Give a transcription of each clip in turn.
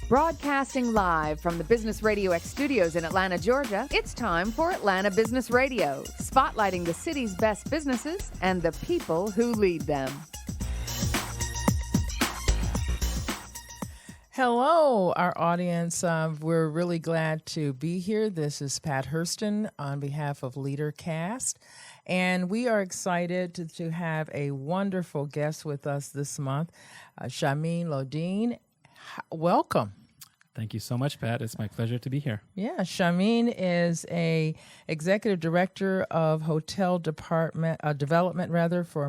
Broadcasting live from the Business Radio X studios in Atlanta, Georgia, it's time for Atlanta Business Radio, spotlighting the city's best businesses and the people who lead them. Hello, our audience. We're really glad to be here. This is Pat Hurston on behalf of Leadercast, and we are excited to have a wonderful guest with us this month, Shamim Lodin. Welcome. Thank you so much, Pat. It's my pleasure to be here. Yeah, Shamim is a executive director of hotel development for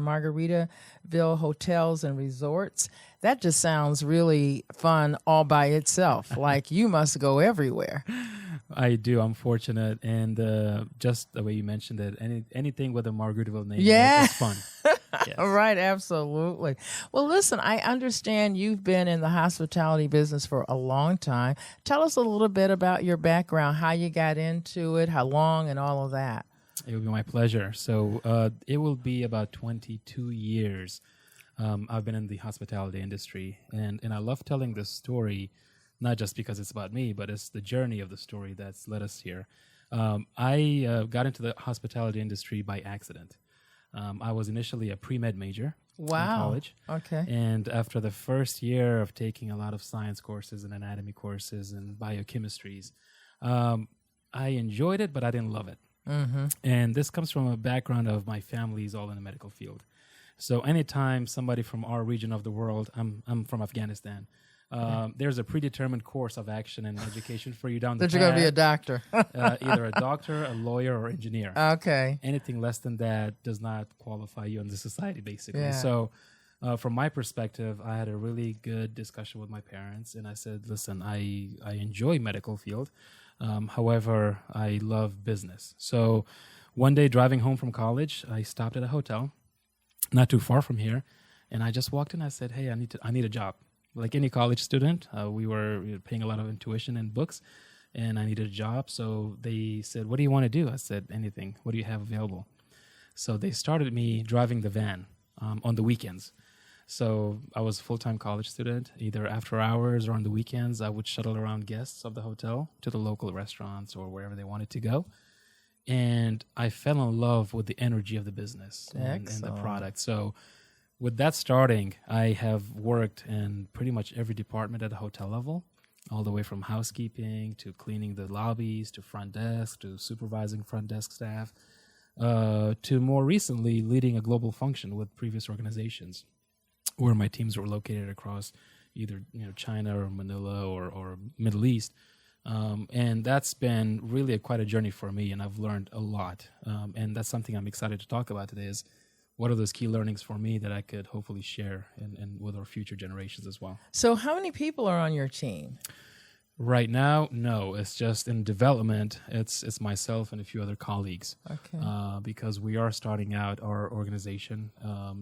Margaritaville Hotels and Resorts. That just sounds really fun all by itself. Like you must go everywhere. I do. I'm fortunate, and just the way you mentioned it, anything with a Margaritaville name is fun. Yes. Right, absolutely. Well, listen, I understand you've been in the hospitality business for a long time. Tell us a little bit about your background, how you got into it, how long, and all of that. It will be my pleasure. So it will be about 22 years. I've been in the hospitality industry, and I love telling this story, not just because it's about me, but it's the journey of the story that's led us here. I got into the hospitality industry by accident. I was initially a pre-med major in college. Okay. And after the first year of taking a lot of science courses and anatomy courses and biochemistries, I enjoyed it, but I didn't love it. Mm-hmm. And this comes from a background of my family's all in the medical field. So anytime somebody from our region of the world, I'm from Afghanistan, there's a predetermined course of action and education for you down the path. That you're going to be a doctor. Either a doctor, a lawyer, or engineer. Okay. Anything less than that does not qualify you in the society, basically. Yeah. So from my perspective, I had a really good discussion with my parents, and I said, listen, I enjoy medical field. However, I love business. So one day driving home from college, I stopped at a hotel not too far from here, and I just walked in. I said, hey, I need a job. Like any college student, we were paying a lot of tuition and books, and I needed a job. So they said, what do you want to do? I said, anything. What do you have available? So they started me driving the van on the weekends. So I was a full-time college student. Either after hours or on the weekends, I would shuttle around guests of the hotel to the local restaurants or wherever they wanted to go. And I fell in love with the energy of the business and the product. So with that starting, I have worked in pretty much every department at the hotel level, all the way from housekeeping to cleaning the lobbies to front desk to supervising front desk staff to more recently leading a global function with previous organizations where my teams were located across either China or Manila or Middle East. And that's been really quite a journey for me, and I've learned a lot. And that's something I'm excited to talk about today is what are those key learnings for me that I could hopefully share and with our future generations as well. So how many people are on your team? Right now, no. It's just in development. It's myself and a few other colleagues. Okay. Because we are starting out our organization.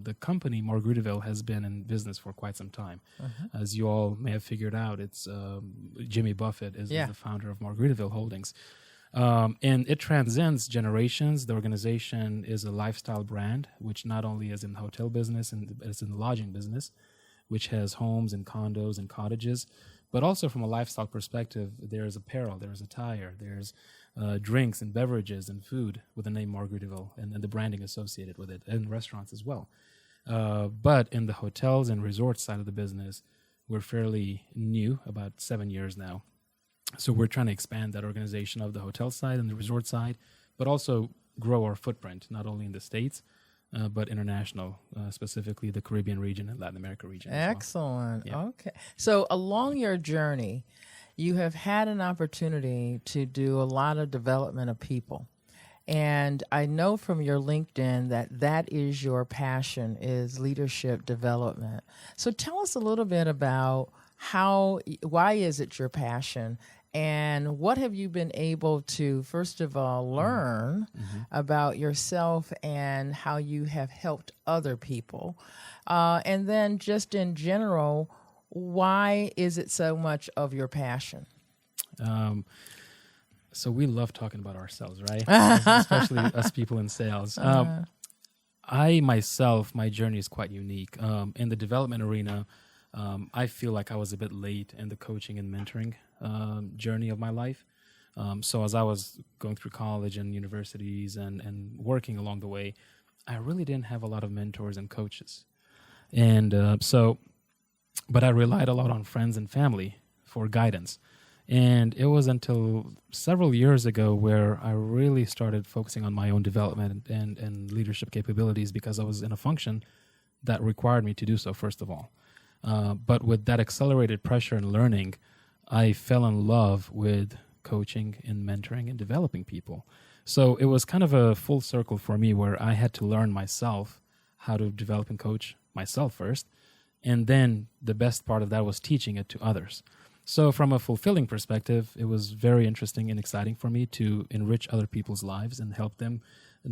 The company, Margaritaville, has been in business for quite some time. Uh-huh. As you all may have figured out, it's Jimmy Buffett is the founder of Margaritaville Holdings. And it transcends generations. The organization is a lifestyle brand, which not only is in the hotel business, and it's in the lodging business, which has homes and condos and cottages. But also from a lifestyle perspective, there's apparel, there's attire, there's drinks and beverages and food with the name Margaritaville and the branding associated with it, and restaurants as well. But in the hotels and resort side of the business, we're fairly new, about 7 years now. So we're trying to expand that organization of the hotel side and the resort side, but also grow our footprint, not only in the States, but international, specifically the Caribbean region and Latin America region. Excellent. Yeah. Okay. So along your journey, you have had an opportunity to do a lot of development of people. And I know from your LinkedIn that is your passion, is leadership development. So tell us a little bit about why is it your passion? And what have you been able to, first of all, learn about yourself and how you have helped other people? And then just in general, why is it so much of your passion? So we love talking about ourselves, right? Especially us people in sales. I myself, my journey is quite unique. In the development arena, I feel like I was a bit late in the coaching and mentoring journey of my life. So as I was going through college and universities and working along the way, I really didn't have a lot of mentors and coaches. And but I relied a lot on friends and family for guidance. And it was until several years ago where I really started focusing on my own development and leadership capabilities, because I was in a function that required me to do so, first of all. But with that accelerated pressure and learning, I fell in love with coaching and mentoring and developing people. So it was kind of a full circle for me, where I had to learn myself how to develop and coach myself first. And then the best part of that was teaching it to others. So from a fulfilling perspective, it was very interesting and exciting for me to enrich other people's lives and help them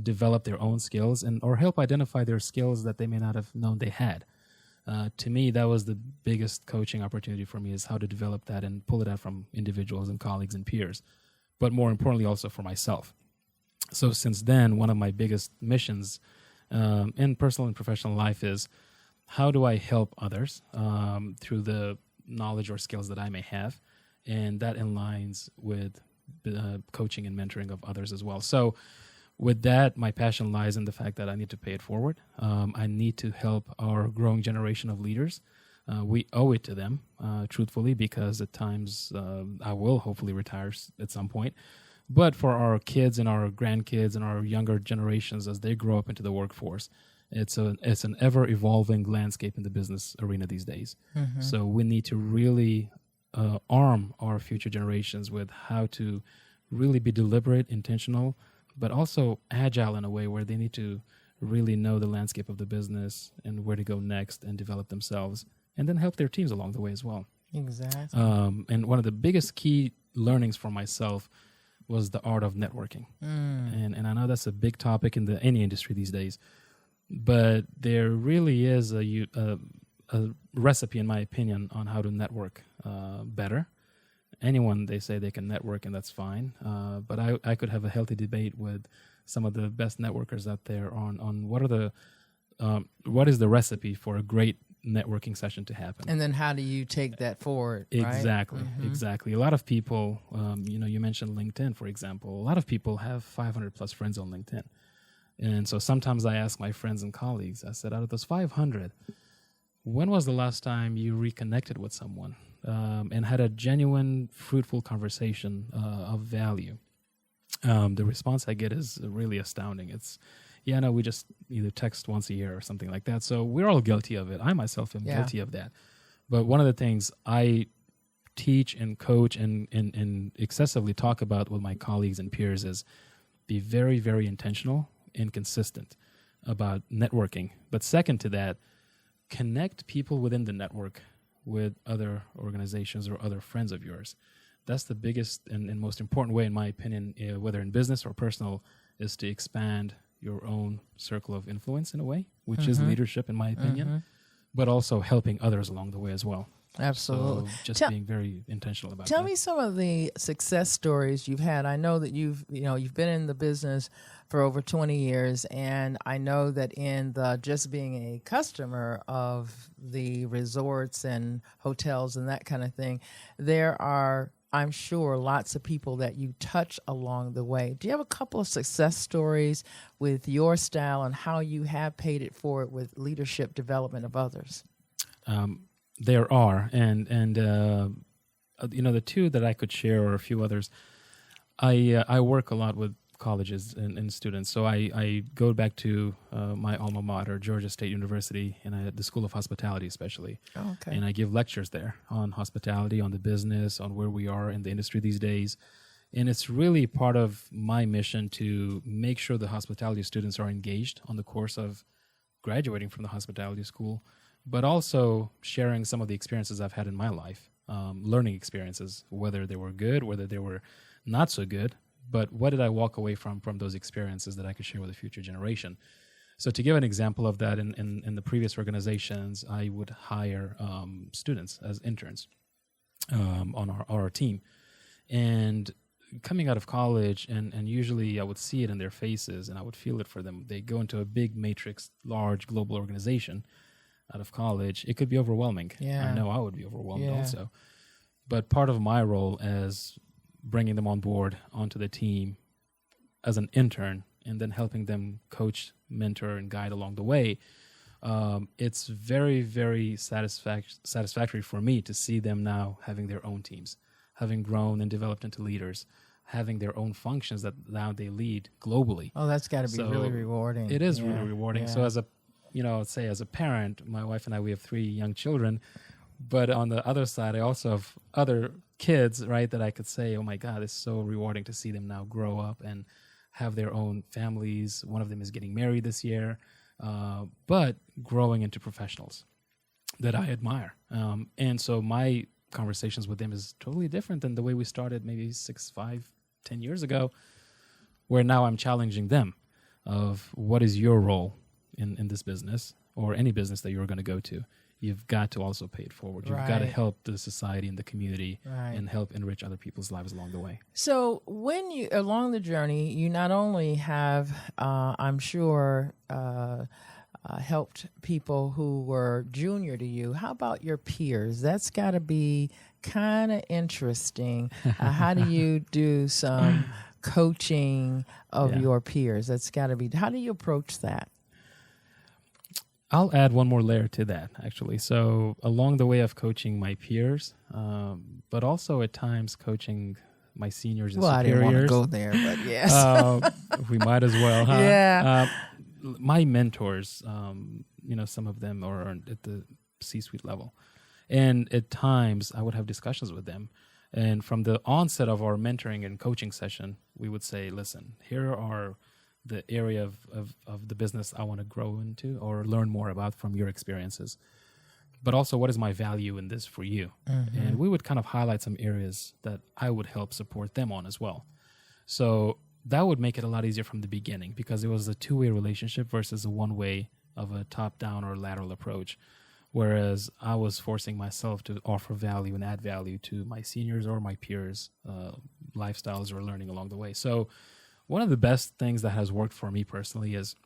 develop their own skills, or help identify their skills that they may not have known they had. To me, that was the biggest coaching opportunity for me, is how to develop that and pull it out from individuals and colleagues and peers, but more importantly also for myself. So since then, one of my biggest missions in personal and professional life is, how do I help others through the knowledge or skills that I may have? And that aligns with coaching and mentoring of others as well. So with that, my passion lies in the fact that I need to pay it forward. I need to help our growing generation of leaders. We owe it to them, truthfully, because at times I will hopefully retire at some point. But for our kids and our grandkids and our younger generations, as they grow up into the workforce, it's an ever-evolving landscape in the business arena these days. Mm-hmm. So we need to really arm our future generations with how to really be deliberate, intentional, but also agile in a way where they need to really know the landscape of the business and where to go next and develop themselves, and then help their teams along the way as well. Exactly. And one of the biggest key learnings for myself was the art of networking. And I know that's a big topic in any industry these days, but there really is a recipe, in my opinion, on how to network better. Anyone, they say they can network, and that's fine. But I could have a healthy debate with some of the best networkers out there on what is the recipe for a great networking session to happen. And then how do you take that forward? Exactly, right? Mm-hmm. Exactly. A lot of people, you mentioned LinkedIn, for example. A lot of people have 500 plus friends on LinkedIn. And so sometimes I ask my friends and colleagues, I said, out of those 500, when was the last time you reconnected with someone and had a genuine, fruitful conversation of value? The response I get is really astounding. It's, we just either text once a year or something like that. So we're all guilty of it. I myself am guilty of that. But one of the things I teach and coach and excessively talk about with my colleagues and peers is be very, very intentional and consistent about networking. But second to that, connect people within the network with other organizations or other friends of yours. That's the biggest and most important way, in my opinion, whether in business or personal, is to expand your own circle of influence in a way, which is leadership, in my opinion, but also helping others along the way as well. Absolutely. So just being very intentional about that. Tell me some of the success stories you've had. I know that you've been in the business for over 20 years, and I know that in the just being a customer of the resorts and hotels and that kind of thing, there are, I'm sure, lots of people that you touch along the way. Do you have a couple of success stories with your style and how you have paid it forward with leadership development of others? There are, and the two that I could share, or a few others. I work a lot with colleges and students, so I go back to my alma mater, Georgia State University, and at the School of Hospitality especially. Oh, okay. And I give lectures there on hospitality, on the business, on where we are in the industry these days. And it's really part of my mission to make sure the hospitality students are engaged on the course of graduating from the hospitality school, but also sharing some of the experiences I've had in my life, learning experiences, whether they were good, whether they were not so good, but what did I walk away from those experiences that I could share with the future generation? So to give an example of that, in the previous organizations, I would hire students as interns on our team. And coming out of college, and usually I would see it in their faces and I would feel it for them. They go into a big matrix, large global organization. out of college, it could be overwhelming. Yeah. I know I would be overwhelmed Yeah. also. But part of my role as bringing them on board onto the team as an intern and then helping them coach, mentor, and guide along the way, it's very, very satisfactory for me to see them now having their own teams, having grown and developed into leaders, having their own functions that now they lead globally. Oh, that's got to be So really rewarding. It is really rewarding. Yeah. So as a, say as a parent, my wife and I, we have 3 young children, but on the other side, I also have other kids, right, that I could say, oh my God, it's so rewarding to see them now grow up and have their own families. One of them is getting married this year, but growing into professionals that I admire. And so my conversations with them is totally different than the way we started maybe 6, 5, 10 years ago, where now I'm challenging them of what is your role in this business or any business that you're going to go to. You've got to also pay it forward. You've got to help the society and the community and help enrich other people's lives along the way. So when you, along the journey, you not only have, I'm sure, helped people who were junior to you. How about your peers? That's got to be kind of interesting. How do you do some coaching of your peers? That's got to be, how do you approach that? I'll add one more layer to that, actually. So along the way of coaching my peers, but also at times coaching my seniors and superiors. I didn't want to go there, but yes. We might as well, huh? Yeah. My mentors, some of them are at the C-suite level. And at times, I would have discussions with them. And from the onset of our mentoring and coaching session, we would say, listen, here are the area of the business I want to grow into or learn more about from your experiences. But also, what is my value in this for you? Mm-hmm. And we would kind of highlight some areas that I would help support them on as well. So that would make it a lot easier from the beginning because it was a two-way relationship versus a one-way of a top-down or lateral approach. Whereas I was forcing myself to offer value and add value to my seniors or my peers' lifestyles or learning along the way. So one of the best things that has worked for me personally is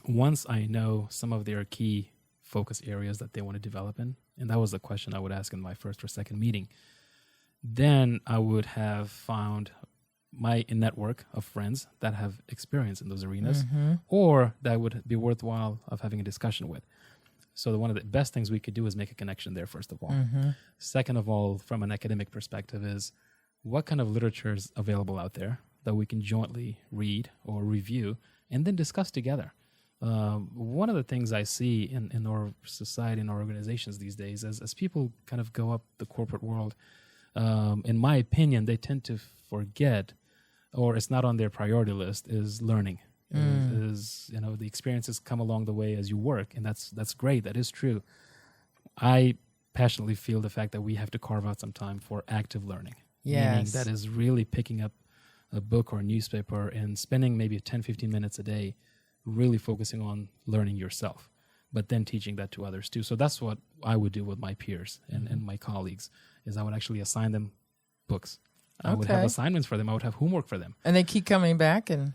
once I know some of their key focus areas that they want to develop in, and that was the question I would ask in my first or second meeting, then I would have found my network of friends that have experience in those arenas or that would be worthwhile of having a discussion with. So one of the best things we could do is make a connection there, first of all. Second of all, from an academic perspective is what kind of literature is available out there that we can jointly read or review and then discuss together. One of the things I see in our society and our organizations these days as people kind of go up the corporate world, in my opinion, they tend to forget, or it's not on their priority list, is learning. The experiences come along the way as you work, and that's great. That is true. I passionately feel the fact that we have to carve out some time for active learning. Yes. Meaning that is really picking up a book or a newspaper and spending maybe 10, 15 minutes a day really focusing on learning yourself, but then teaching that to others too. So that's what I would do with my peers and my colleagues is I would actually assign them books. I would have assignments for them. I would have homework for them. And they keep coming back. And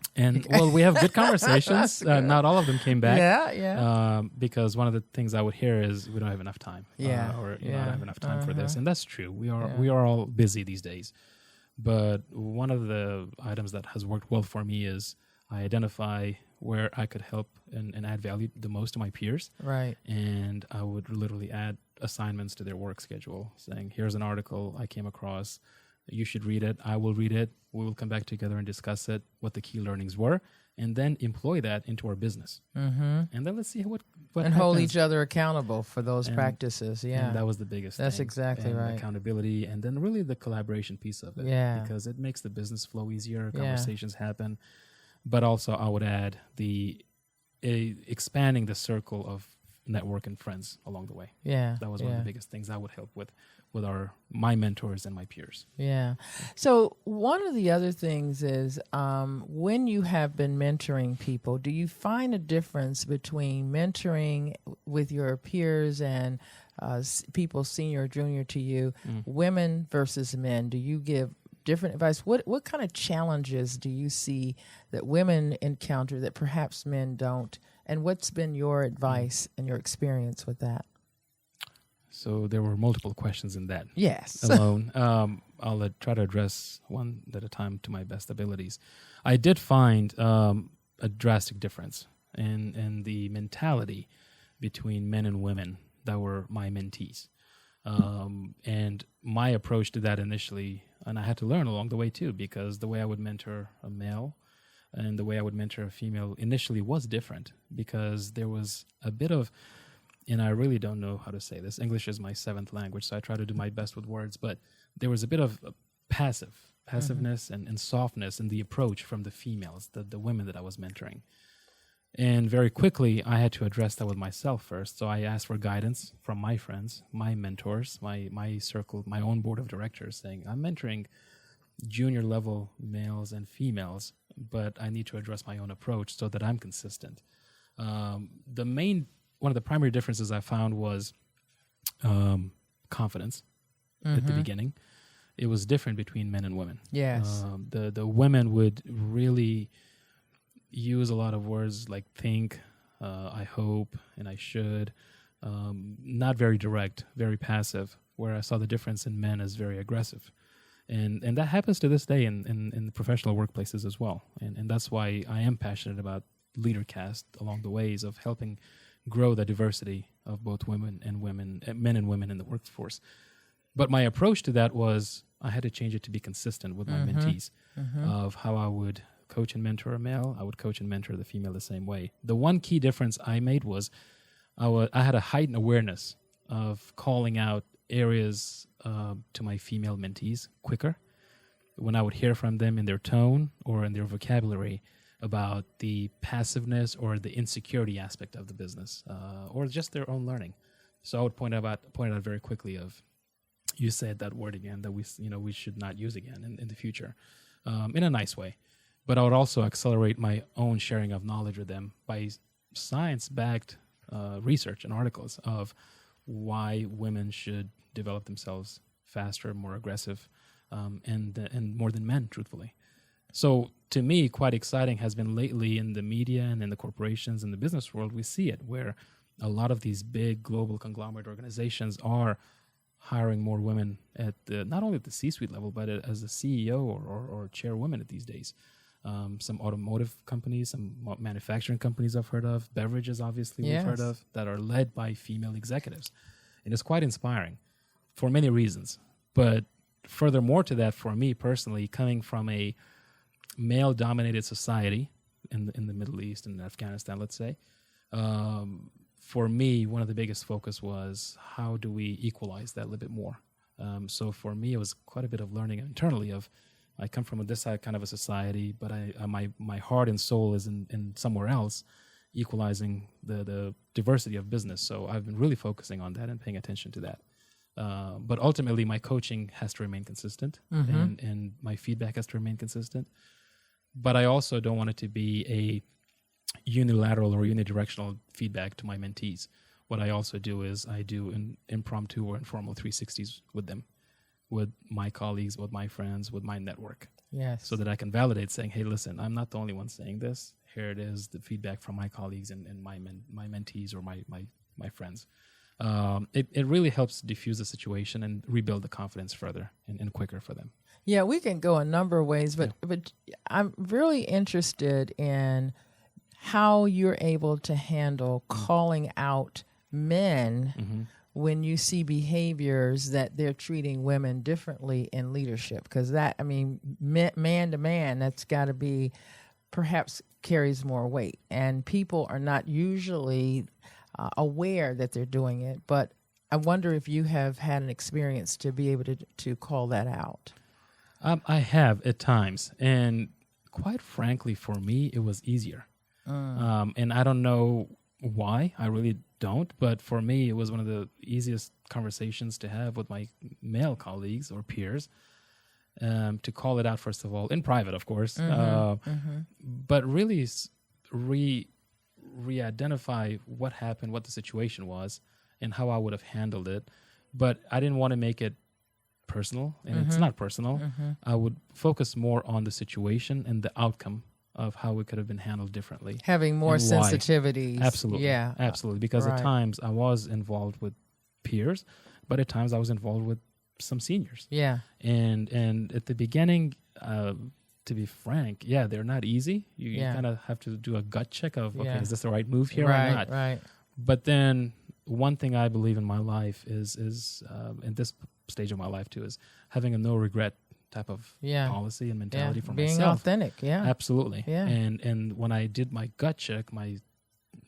well, we have good conversations. Not all of them came back. Yeah. Because one of the things I would hear is we don't have enough time. I don't have enough time for this. And that's true. We are all busy these days. But one of the items that has worked well for me is I identify where I could help and add value the most to my peers. Right. And I would literally add assignments to their work schedule saying, here's an article I came across. You should read it. I will read it. We will come back together and discuss it, what the key learnings were, and then employ that into our business. And then let's see what and happens. hold each other accountable for those practices. Yeah. And that was the biggest That's thing. exactly and right. Accountability, and then really the collaboration piece of it. Yeah. Because it makes the business flow easier, conversations happen. But also I would add expanding the circle of network and friends along the way. Yeah. That was one of the biggest things I would help with my mentors and my peers. Yeah. So one of the other things is when you have been mentoring people, do you find a difference between mentoring with your peers and people senior or junior to you, women versus men? Do you give different advice. What kind of challenges do you see that women encounter that perhaps men don't? And what's been your advice and your experience with that? So there were multiple questions in that. Yes. Alone. I'll try to address one at a time to my best abilities. I did find a drastic difference in the mentality between men and women that were my mentees. And my approach to that initially, and I had to learn along the way too, because the way I would mentor a male and the way I would mentor a female initially was different, because there was a bit of, and I really don't know how to say this. English is my seventh language, so I try to do my best with words, but there was a bit of passiveness and softness in the approach from the females, the women that I was mentoring. And very quickly, I had to address that with myself first. So I asked for guidance from my friends, my mentors, my circle, my own board of directors, saying, I'm mentoring junior level males and females, but I need to address my own approach so that I'm consistent. One of the primary differences I found was confidence at the beginning. It was different between men and women. Yes. The women would really use a lot of words like think, I hope, and I should. Not very direct, very passive, where I saw the difference in men as very aggressive. And that happens to this day in professional workplaces as well. And that's why I am passionate about Leadercast along the ways of helping grow the diversity of both men and women in the workforce. But my approach to that was I had to change it to be consistent with my mentees of how I would coach and mentor a male. I would coach and mentor the female the same way. The one key difference I made was I had a heightened awareness of calling out areas to my female mentees quicker when I would hear from them in their tone or in their vocabulary about the passiveness or the insecurity aspect of the business or just their own learning. So I would point out very quickly of, you said that word again that we should not use again in the future in a nice way. But I would also accelerate my own sharing of knowledge with them by science-backed research and articles of why women should develop themselves faster, more aggressive, and more than men, truthfully. So to me, quite exciting has been lately in the media and in the corporations and the business world, we see it where a lot of these big global conglomerate organizations are hiring more women at not only at the C-suite level, but as a CEO or chairwoman at these days. Some automotive companies, some manufacturing companies I've heard of, beverages obviously we've heard of, that are led by female executives. And it's quite inspiring for many reasons. But furthermore to that, for me personally, coming from a male-dominated society in the Middle East and Afghanistan, let's say, for me, one of the biggest focus was how do we equalize that a little bit more? So for me, it was quite a bit of learning internally of, I come from this side kind of a society, but my heart and soul is in somewhere else, equalizing the diversity of business. So I've been really focusing on that and paying attention to that. But ultimately, my coaching has to remain consistent, and my feedback has to remain consistent. But I also don't want it to be a unilateral or unidirectional feedback to my mentees. What I also do is I do an impromptu or informal 360s with them, with my colleagues, with my friends, with my network. Yes. So that I can validate saying, hey, listen, I'm not the only one saying this. Here it is, the feedback from my colleagues and my mentees or my friends. It really helps diffuse the situation and rebuild the confidence further and quicker for them. Yeah, we can go a number of ways, but I'm really interested in how you're able to handle calling out men when you see behaviors that they're treating women differently in leadership. Because that, I mean, man to man, that's got to be perhaps carries more weight. And people are not usually aware that they're doing it. But I wonder if you have had an experience to be able to call that out. I have at times. And quite frankly, for me, it was easier. And I don't know why. I really don't. But for me, it was one of the easiest conversations to have with my male colleagues or peers, to call it out, first of all, in private, of course, but really re-identify what happened, what the situation was, and how I would have handled it. But I didn't want to make it personal, and it's not personal. I would focus more on the situation and the outcome of how it could have been handled differently. Having more and why. sensitivities. Absolutely. Yeah. Absolutely. Because right. at times I was involved with peers, but at times I was involved with some seniors. Yeah. And at the beginning, to be frank, they're not easy. You kind of have to do a gut check of, okay, is this the right move here or not? Right. But then one thing I believe in my life is in this stage of my life too, is having a no regret type of policy and mentality for being myself. Authentic. Yeah. Absolutely. Yeah. And when I did my gut check,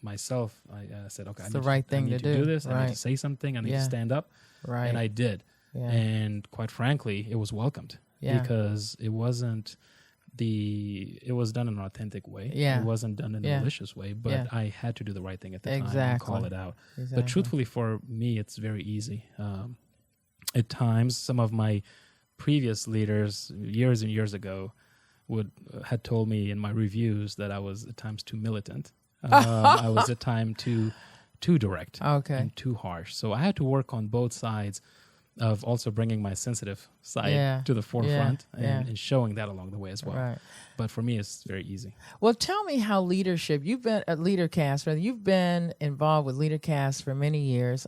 myself, I said, okay, it's the right thing I need to do this. Right. I need to say something. I need to stand up. Right. And I did. Yeah. And quite frankly, it was welcomed because it was done in an authentic way. Yeah. It wasn't done in a malicious way, but I had to do the right thing at the time and call it out. Exactly. But truthfully, for me, it's very easy. At times, some of my previous leaders years and years ago had told me in my reviews that I was at times too militant. I was at times too direct and too harsh. So I had to work on both sides of also bringing my sensitive side to the forefront and showing that along the way as well. Right. But for me, it's very easy. Well, tell me how leadership, you've been at Leadercast, you've been involved with Leadercast for many years.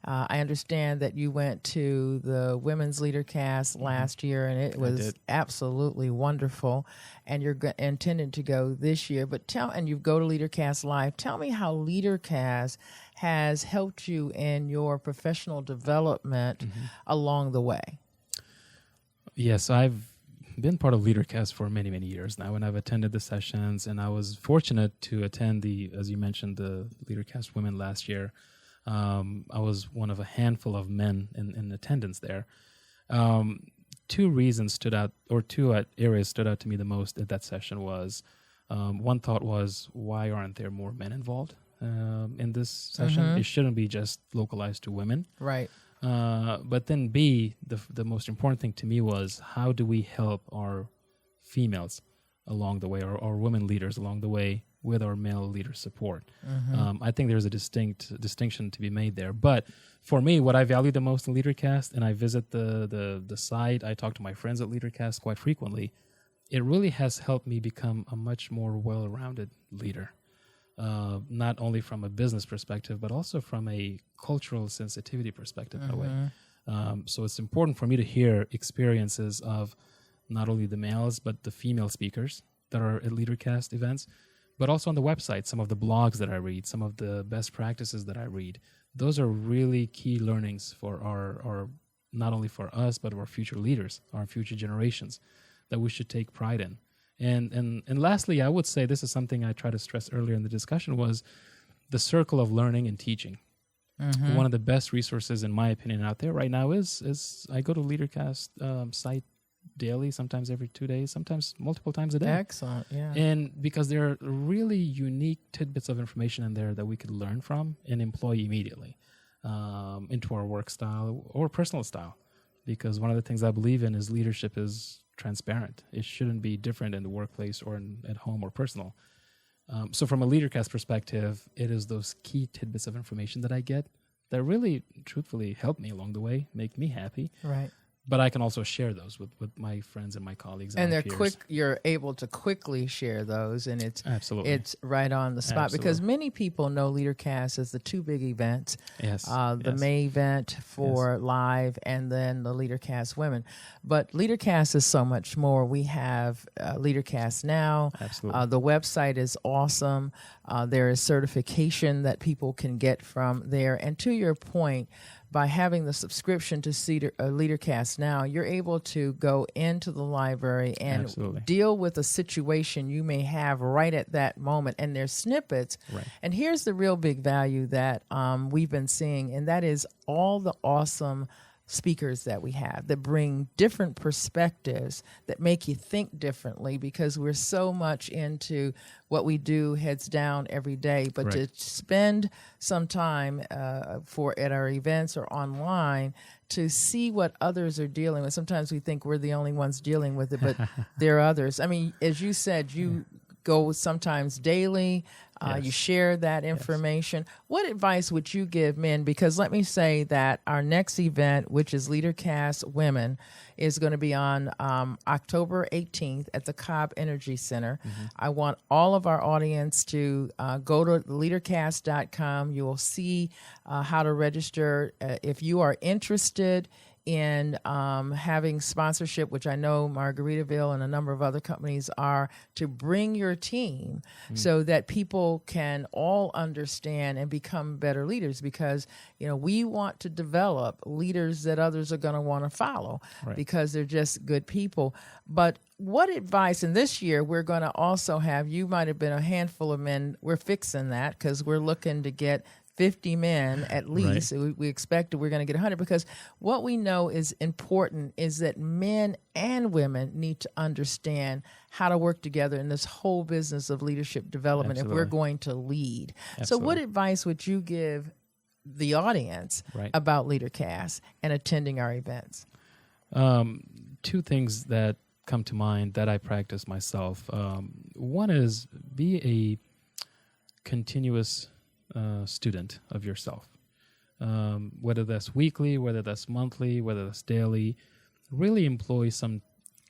I understand that you went to the Women's Leadercast last year, and it was absolutely wonderful. And you're intended to go this year. And you go to Leadercast Live. Tell me how Leadercast has helped you in your professional development along the way. Yes, I've been part of Leadercast for many, many years now, and I've attended the sessions, and I was fortunate to attend as you mentioned, the Leadercast Women last year. I was one of a handful of men in attendance there. Two areas stood out to me the most at that session was, one thought was, why aren't there more men involved in this session? It shouldn't be just localized to women. Right. But then B, the most important thing to me was, how do we help our females along the way, or women leaders along the way, with our male leader support? I think there's a distinction to be made there. But for me, what I value the most in Leadercast, and I visit the site, I talk to my friends at Leadercast quite frequently, it really has helped me become a much more well-rounded leader. Not only from a business perspective, but also from a cultural sensitivity perspective in a way. So it's important for me to hear experiences of not only the males, but the female speakers that are at Leadercast events, but also on the website, some of the blogs that I read, some of the best practices that I read. Those are really key learnings for our not only for us, but our future leaders, our future generations, that we should take pride in. And lastly, I would say, this is something I tried to stress earlier in the discussion, was the circle of learning and teaching. One of the best resources, in my opinion, out there right now is I go to Leadercast site daily, sometimes every 2 days, sometimes multiple times a day. Excellent, yeah. And because there are really unique tidbits of information in there that we could learn from and employ immediately into our work style or personal style. Because one of the things I believe in is leadership is transparent. It shouldn't be different in the workplace or at home or personal. So from a Leadercast perspective, it is those key tidbits of information that I get that really, truthfully, help me along the way, make me happy. Right. But I can also share those with my friends and my colleagues and they're peers. quick. You're able to quickly share those, and it's right on the spot. Absolutely. Because many people know Leadercast as the two big events. The May event for live, and then the Leadercast Women. But Leadercast is so much more. We have Leadercast now. Absolutely. The website is awesome. There is certification that people can get from there. And to your point, by having the subscription to Leadercast now, you're able to go into the library and deal with a situation you may have right at that moment. And there's snippets. Right. And here's the real big value that we've been seeing, and that is all the awesome speakers that we have that bring different perspectives that make you think differently, because we're so much into what we do heads down every day. But to spend some time at our events or online to see what others are dealing with. Sometimes we think we're the only ones dealing with it, but there are others. I mean, as you said, you go sometimes daily. You share that information. Yes. What advice would you give men? Because let me say that our next event, which is Leadercast Women, is going to be on October 18th at the Cobb Energy Center. Mm-hmm. I want all of our audience to go to leadercast.com. You will see how to register. If you are interested in having sponsorship, which I know Margaritaville and a number of other companies are, to bring your team so that people can all understand and become better leaders, because, you know, we want to develop leaders that others are going to want to follow because they're just good people. But what advice, and this year we're going to also have, you might have been a handful of men, we're fixing that because we're looking to get 50 men at least. We expect we're going to get 100, because what we know is important is that men and women need to understand how to work together in this whole business of leadership development if we're going to lead. So what advice would you give the audience about Leadercast and attending our events? Two things that come to mind that I practice myself. One is be a continuous student of yourself, whether that's weekly, whether that's monthly, whether that's daily. Really employ some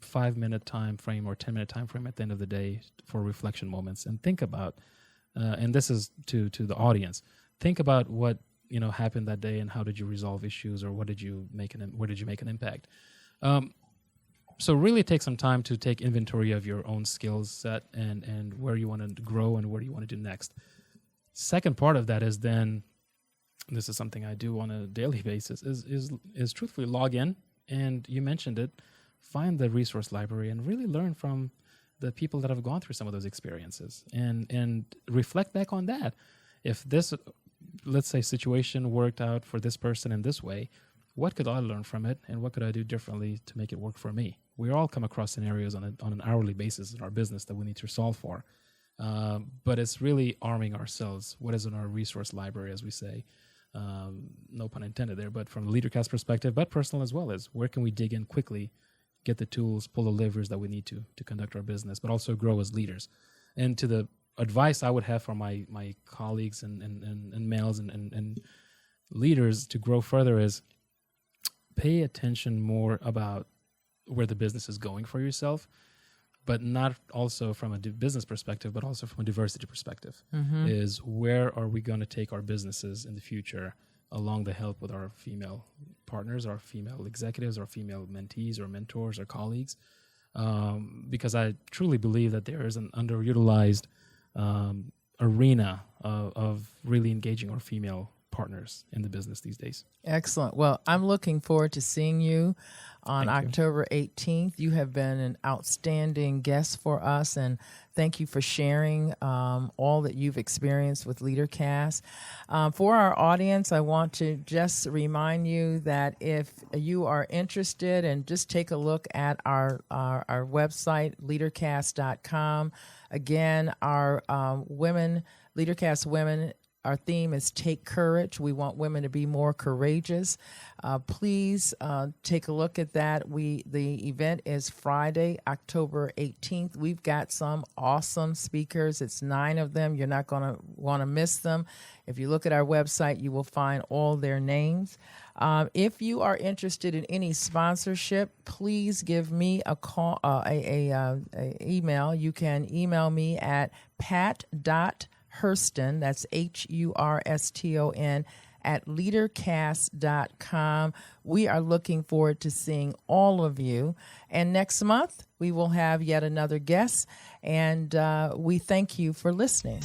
5-minute time frame or 10-minute time frame at the end of the day for reflection moments, and think about, and this is to the audience, think about what happened that day and how did you resolve issues, or where did you make an impact. So really take some time to take inventory of your own skills set and where you want to grow and where you want to do next. Second part of that is then, this is something I do on a daily basis, is truthfully log in, and you mentioned it, find the resource library and really learn from the people that have gone through some of those experiences, and reflect back on that. If this, let's say, situation worked out for this person in this way, what could I learn from it, and what could I do differently to make it work for me? We all come across scenarios on an hourly basis in our business that we need to solve for. But it's really arming ourselves. What is in our resource library, as we say? No pun intended there, but from the Leadercast perspective, but personal as well, as where can we dig in quickly, get the tools, pull the levers that we need to conduct our business, but also grow as leaders. And to the advice I would have for my colleagues and males and leaders to grow further is pay attention more about where the business is going for yourself, but not also from a business perspective, but also from a diversity perspective, is where are we going to take our businesses in the future along the help with our female partners, our female executives, our female mentees or mentors or colleagues, because I truly believe that there is an underutilized arena of really engaging our female partners in the business these days. Excellent. Well, I'm looking forward to seeing you on October 18th. You have been an outstanding guest for us, and thank you for sharing all that you've experienced with Leadercast. For our audience, I want to just remind you that if you are interested, and just take a look at our website, leadercast.com. Again, our Leadercast Women, our theme is Take Courage. We want women to be more courageous. Please take a look at that. The event is Friday, October 18th. We've got some awesome speakers. It's 9 of them. You're not going to want to miss them. If you look at our website, you will find all their names. If you are interested in any sponsorship, please give me a call, email. You can email me at pat.Hurston, that's Hurston, at leadercast.com. We are looking forward to seeing all of you. And next month, we will have yet another guest. And we thank you for listening.